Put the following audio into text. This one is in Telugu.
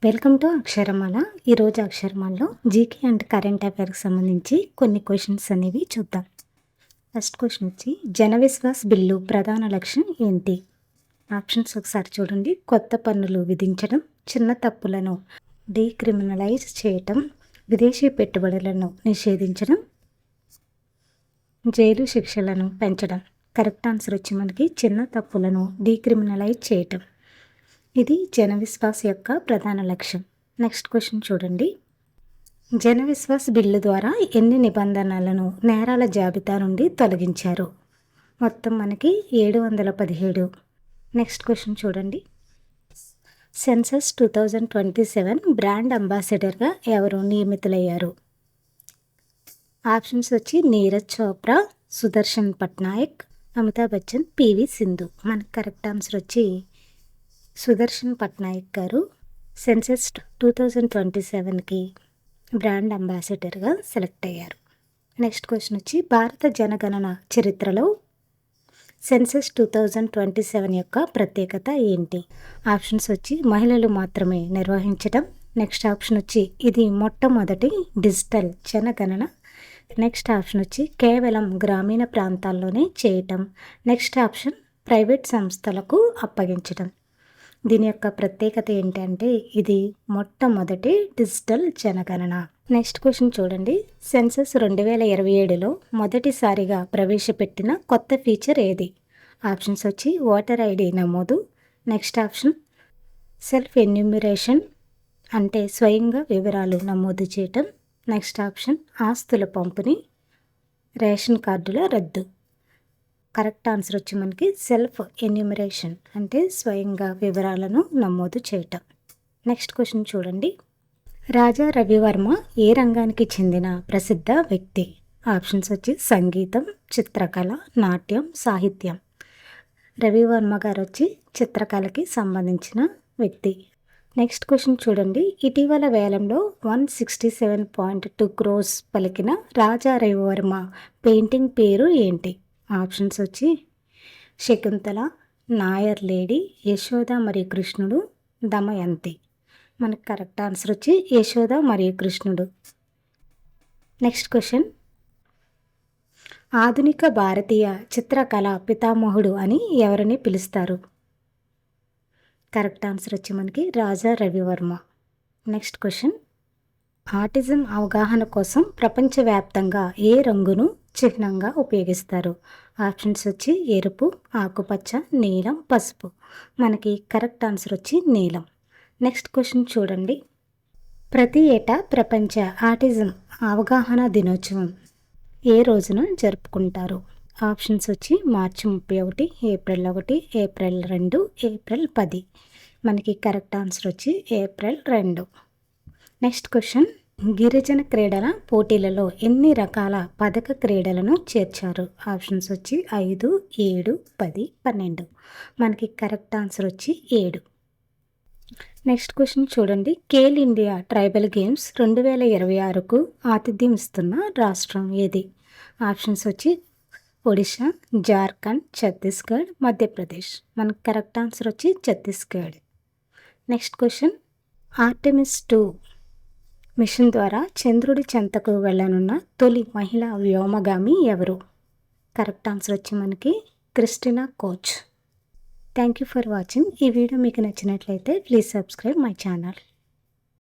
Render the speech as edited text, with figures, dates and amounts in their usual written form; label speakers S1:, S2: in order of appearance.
S1: Welcome to Aksharamala. ఈరోజు అక్షరమాలలో జీకే అండ్ కరెంట్ అఫైర్కి సంబంధించి కొన్ని క్వశ్చన్స్ అనేవి చూద్దాం. ఫస్ట్ క్వశ్చన్ వచ్చి జన విశ్వాస్ బిల్లు ప్రధాన లక్ష్యం ఏంటి? ఆప్షన్స్ ఒకసారి చూడండి. కొత్త పన్నులు విధించడం, చిన్న తప్పులను డీక్రిమినలైజ్ చేయటం, విదేశీ పెట్టుబడులను నిషేధించడం, జైలు శిక్షలను పెంచడం. కరెక్ట్ ఆన్సర్ వచ్చి మనకి చిన్న తప్పులను డీక్రిమినలైజ్ చేయటం. ఇది జన విశ్వాస్ యొక్క ప్రధాన లక్ష్యం. నెక్స్ట్ క్వశ్చన్ చూడండి. జన విశ్వాస్ బిల్లు ద్వారా ఎన్ని నిబంధనలను నేరాల జాబితా నుండి తొలగించారు? మొత్తం మనకి 717. నెక్స్ట్ క్వశ్చన్ చూడండి. సెన్సస్ 2027 బ్రాండ్ అంబాసిడర్గా ఎవరు నియమితులయ్యారు? ఆప్షన్స్ వచ్చి నీరజ్ చోప్రా, సుదర్శన్ పట్నాయక్, అమితాబ్ బచ్చన్, పివి సింధు. మనకి కరెక్ట్ ఆన్సర్ వచ్చి సుదర్శన్ పట్నాయక్ గారు సెన్సస్ 2027కి బ్రాండ్ అంబాసిడర్గా సెలెక్ట్ అయ్యారు. నెక్స్ట్ క్వశ్చన్ వచ్చి భారత జనగణన చరిత్రలో సెన్సస్ 2027 యొక్క ప్రత్యేకత ఏంటి? ఆప్షన్స్ వచ్చి మహిళలు మాత్రమే నిర్వహించడం. నెక్స్ట్ ఆప్షన్ వచ్చి ఇది మొట్టమొదటి డిజిటల్ జనగణన. నెక్స్ట్ ఆప్షన్ వచ్చి కేవలం గ్రామీణ ప్రాంతాల్లోనే చేయటం. నెక్స్ట్ ఆప్షన్ ప్రైవేట్ సంస్థలకు అప్పగించడం. దీని యొక్క ప్రత్యేకత ఏంటంటే ఇది మొట్టమొదటి డిజిటల్ జనగణన. నెక్స్ట్ క్వశ్చన్ చూడండి. సెన్సస్ 2027లో మొదటిసారిగా ప్రవేశపెట్టిన కొత్త ఫీచర్ ఏది? ఆప్షన్స్ వచ్చి ఓటర్ ఐడి నమోదు. నెక్స్ట్ ఆప్షన్ సెల్ఫ్ ఎన్యూమరేషన్ అంటే స్వయంగా వివరాలు నమోదు చేయటం. నెక్స్ట్ ఆప్షన్ ఆస్తుల పంపిణీ, రేషన్ కార్డుల రద్దు. కరెక్ట్ ఆన్సర్ వచ్చి మనకి సెల్ఫ్ ఎన్యూమరేషన్ అంటే స్వయంగా వివరాలను నమోదు చేయటం. నెక్స్ట్ క్వశ్చన్ చూడండి. రాజా రవివర్మ ఏ రంగానికి చెందిన ప్రసిద్ధ వ్యక్తి? ఆప్షన్స్ వచ్చి సంగీతం, చిత్రకళ, నాట్యం, సాహిత్యం. రవివర్మ గారు వచ్చి చిత్రకళకి సంబంధించిన వ్యక్తి. నెక్స్ట్ క్వశ్చన్ చూడండి. ఇటీవల వేలంలో 167.2 crores పలికిన రాజా రవివర్మ పెయింటింగ్ పేరు ఏంటి? ఆప్షన్స్ వచ్చి శకుంతల, నాయర్ లేడీ, యశోద మరియు కృష్ణుడు, దమయంతి. మనకు కరెక్ట్ ఆన్సర్ వచ్చి యశోద మరియు కృష్ణుడు. Next question. ఆధునిక భారతీయ చిత్రకళ పితామహుడు అని ఎవరిని పిలుస్తారు? కరెక్ట్ ఆన్సర్ వచ్చి మనకి Raja Ravi Varma. Next question. Autism అవగాహన కోసం ప్రపంచవ్యాప్తంగా ఏ రంగును చిహ్నంగా ఉపయోగిస్తారు? ఆప్షన్స్ వచ్చి ఎరుపు, ఆకుపచ్చ, నీలం, పసుపు. మనకి కరెక్ట్ ఆన్సర్ వచ్చి నీలం. నెక్స్ట్ క్వశ్చన్ చూడండి. ప్రతి ఏటా ప్రపంచ ఆటిజం అవగాహన దినోత్సవం ఏ రోజున జరుపుకుంటారు? ఆప్షన్స్ వచ్చి మార్చి 31, ఏప్రిల్ 1, ఏప్రిల్ 2, ఏప్రిల్ 10. మనకి కరెక్ట్ ఆన్సర్ వచ్చి ఏప్రిల్ 2. Next question. గిరిజన క్రీడల పోటీలలో ఎన్ని రకాల పదక క్రీడలను చేర్చారు? ఆప్షన్స్ వచ్చి 5, 7, 10, 12. మనకి కరెక్ట్ ఆన్సర్ వచ్చి 7. నెక్స్ట్ క్వశ్చన్ చూడండి. ఖేల్ ఇండియా ట్రైబల్ గేమ్స్ 2026కు ఆతిథ్యం ఇస్తున్న రాష్ట్రం ఏది? ఆప్షన్స్ వచ్చి ఒడిశా, జార్ఖండ్, ఛత్తీస్గఢ్, మధ్యప్రదేశ్. మనకి కరెక్ట్ ఆన్సర్ వచ్చి Chhattisgarh. Next question. Artemis 2 mission ద్వారా చంద్రుడి చెంతకు వెళ్ళనున్న తొలి మహిళా వ్యోమగామి ఎవరు? కరెక్ట్ ఆన్సర్ వచ్చి మనకి Christina coach. Thank you for watching. ఈ వీడియో మీకు నచ్చినట్లయితే ప్లీజ్ సబ్స్క్రైబ్ మై ఛానల్.